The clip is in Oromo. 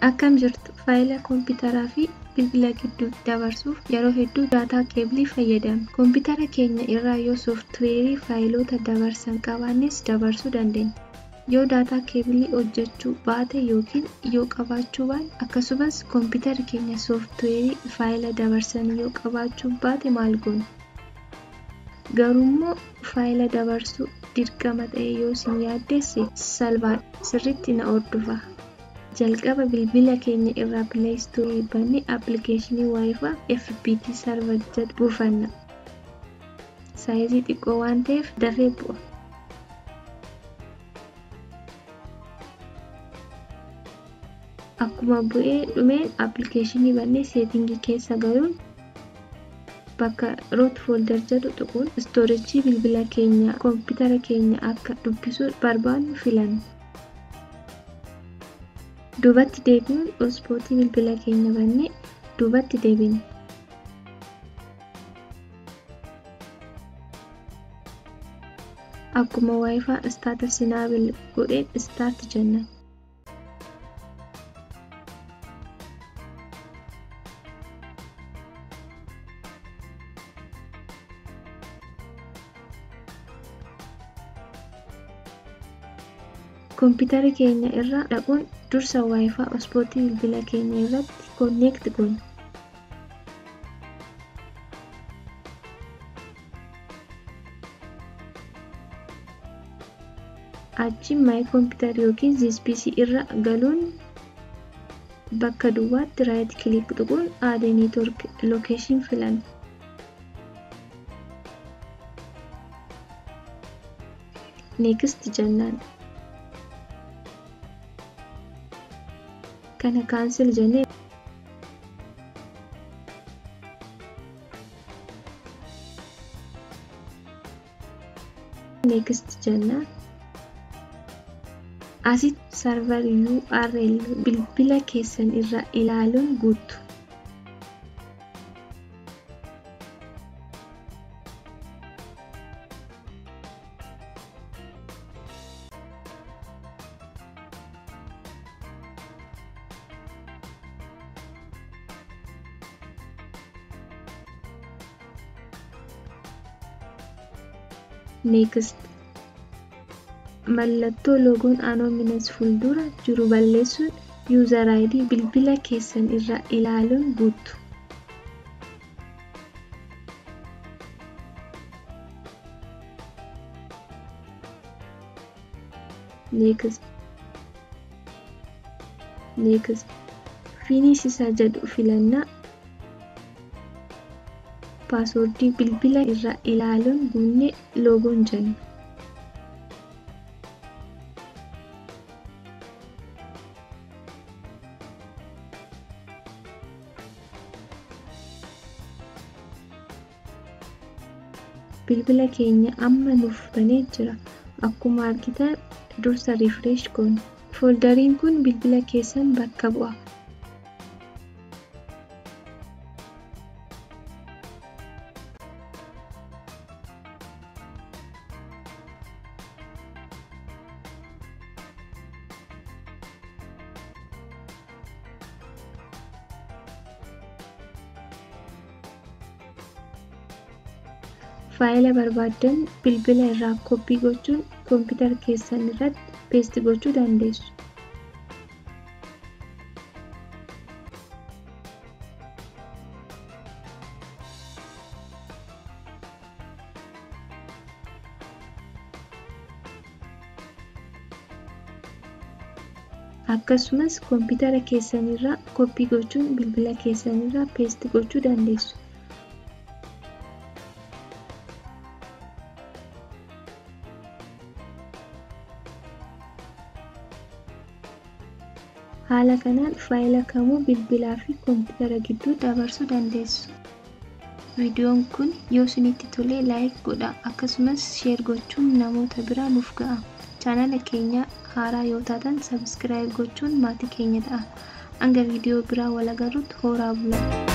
Akkam jirtu faayila kompiitaraa fi bilbila gidduutti dabarsuuf yeroo hedduu daataa keebilii fayyadamna. Kompiitara keenya irraa yoo sooftiweerii faayilota dabarsan qabaannes dabarsuu dandeenya. Yoo daataa keebilii hojjechuu baate yookiin yoo qabaachuu baate akkasumas kompiitara keenya sooftiweerii faayila dabarsan yoo qabaachuu baate maal goona? Garuummoo faayila dabarsuu dirqama ta'e yoo isin yaaddeesse salphaadha, sirriitti na hordofaa. Jalqaba bilbila keenya irraa Play Store banne appilikeeshinii Wi-Fi FPT Server jedhu buufanna. Saayizii xiqqoo waan ta'eef dafee bu'a. Akkuma bu'ee dhumeen appilikeeshinii banne seetingii keessa galuun bakka root folder jedhu tuquun storage bilbila keenya kompiitara keenya akka dubbisuu barbaannu filanna. Duubatti deebi'uun hotspotii bilbila keenya bannee duubatti deebina. Akkuma Wi-Fi status enable godheen start jenna. Kompiitara keenya irra dhaquun dursa Wi-Fi hotspotii bilbila keenya irratti connect goona. Achi my computer yookiin this PC irra galuun bakka duwwaatti right click tuquun add network location filanna. Next jennaan. Kana cancel jennee next jenna. Asitti server URL bilbila keessan irraa ilaaluun guutu. Next. Mallattoo logoon anonymous fuuldura jiru balleessuun user ID bilbila keessan irraa ilaaluun guutu. Next. Finish isa jedhu filannaa. Passwordii bilbila irraa ilaaluun guunnee logoon jenna. Bilbila keenya amma nuuf banee jira. Akkuma argitan dursa refresh goona. Folderiin kun bilbila keessan bakka bu'a. Faayila barbaadan bilbila irraa koppii gochuun kompiitara keessan irratti paste gochuu dandeessu. Akkasumas kompiitara keessan irraa koppii gochuun bilbila keessan irraa paste gochuu dandeessu. Haala kanaan faayila kamuu bilbilaa fi kompiitara gidduu dabarsuu dandeessu. Viidiyoon kun yoo isinitti tole like godhaa, akkasumas share gochuun namoota biraa nuuf ga'a. Chaanala keenya haaraa yoo taatan subscribe gochuun maatii keenya ta'a. Hanga viidiyoo biraa wal agarruutti horaa bulaa.